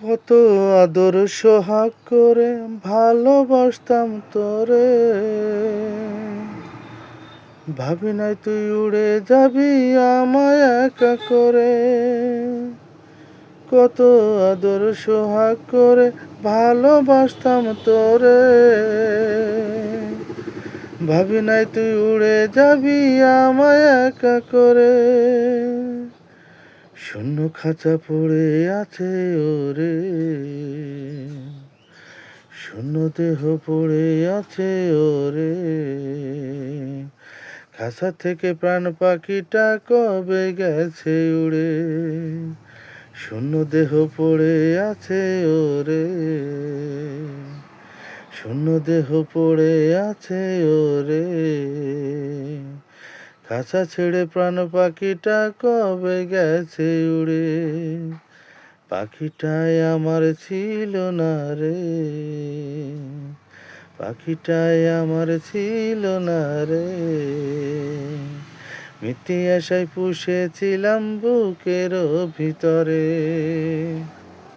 কত আদর সোহাগ করে ভালোবাসতাম তোরে, ভাবি নাই তুই উড়ে যাবি আমায় একা করে। কত আদর সোহাগ করে ভালোবাসতাম তোরে, ভাবি নাই তুই উড়ে যাবি আমায় একা করে। শূন্য খাঁচা পড়ে আছে ওরে, শূন্য দেহ পড়ে আছে ওরে। খাঁচা থেকে প্রাণ পাখিটা কবে গেছে উড়ে, শূন্য দেহ পড়ে আছে ওরে, শূন্য দেহ পড়ে আছে ওরে। খাঁচা ছেড়ে প্রাণ পাখিটা কবে গেছে উড়ে, পাখিটাই আমার ছিল না রে, পাখিটাই আমার ছিল না রে। মিথ্যে আশায় পুষেছিলাম বুকের ভিতরে।